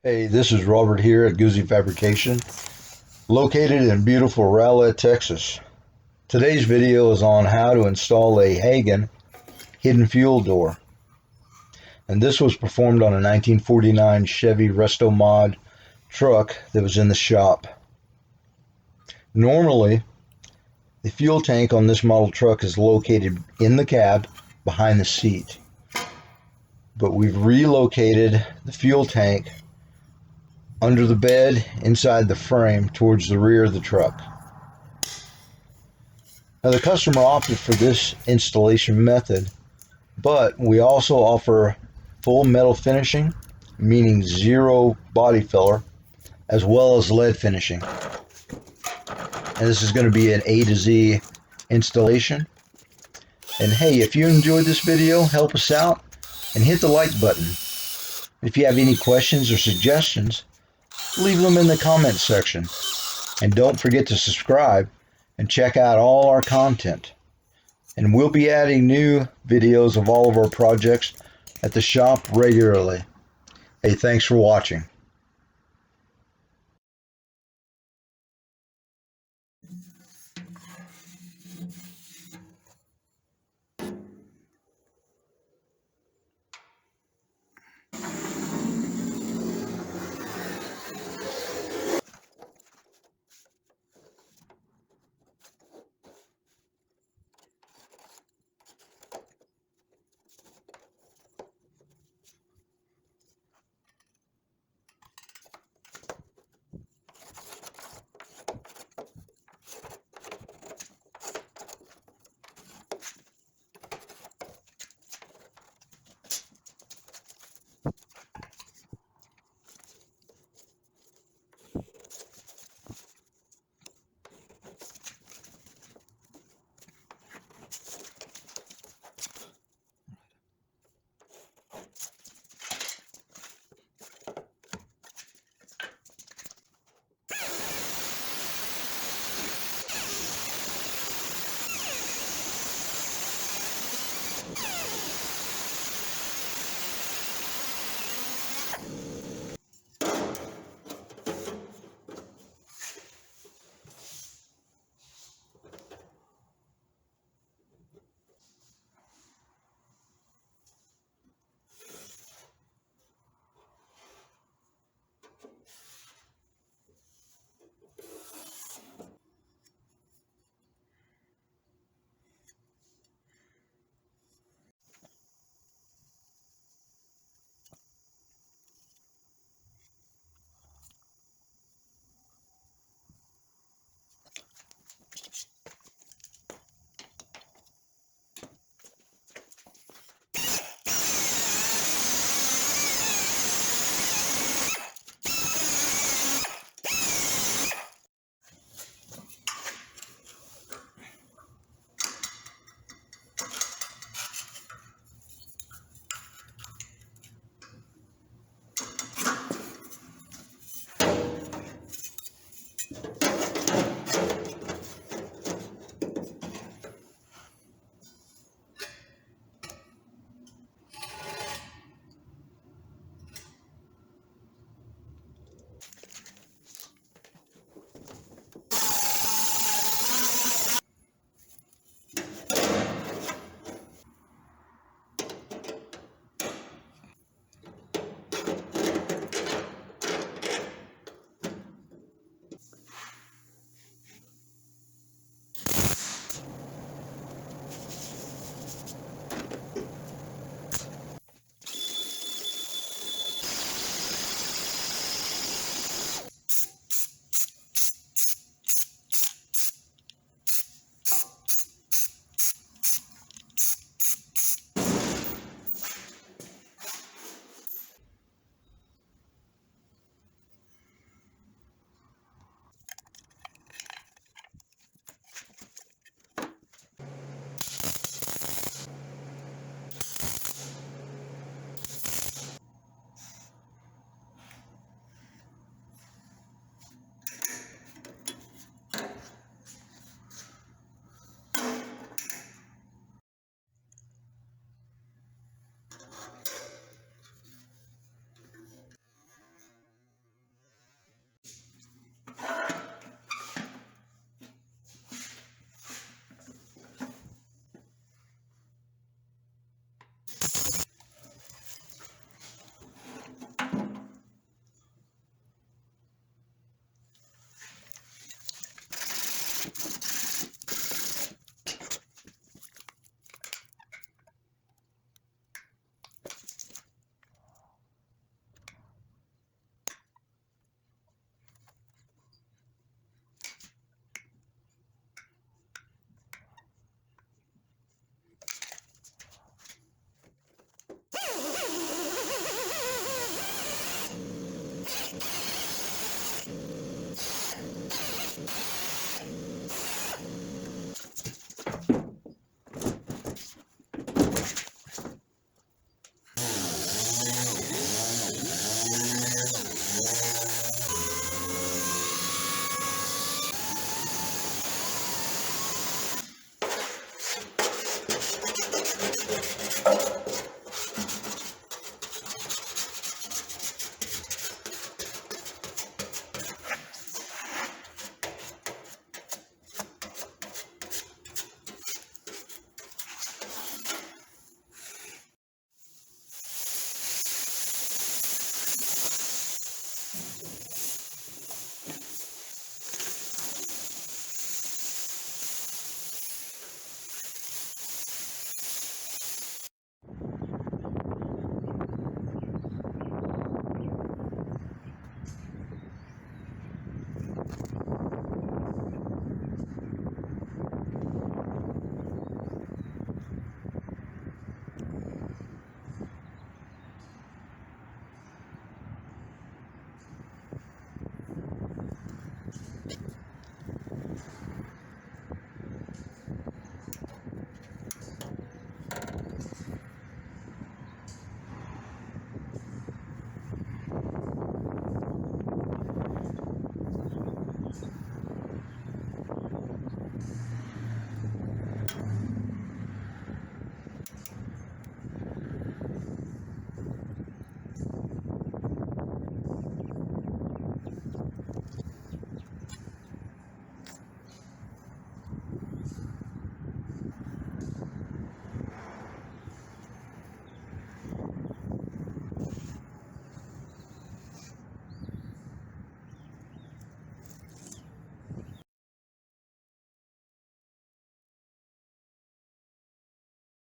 Hey, this is Robert here at Guzzi Fabrication, located in beautiful Rowlett, Texas. Today's video is on how to install a Hagan hidden fuel door. And this was performed on a 1949 Chevy Restomod truck that was in the shop. Normally, the fuel tank on this model truck is located in the cab behind the seat. But we've relocated the fuel tank under the bed inside the frame towards the rear of the truck. Now the customer opted for this installation method, but we also offer full metal finishing, meaning zero body filler, as well as lead finishing. And this is going to be an A to Z installation. And hey, if you enjoyed this video, help us out and hit the like button. If you have any questions or suggestions, leave them in the comments section. And don't forget to subscribe and check out all our content. And we'll be adding new videos of all of our projects at the shop regularly. Hey, thanks for watching.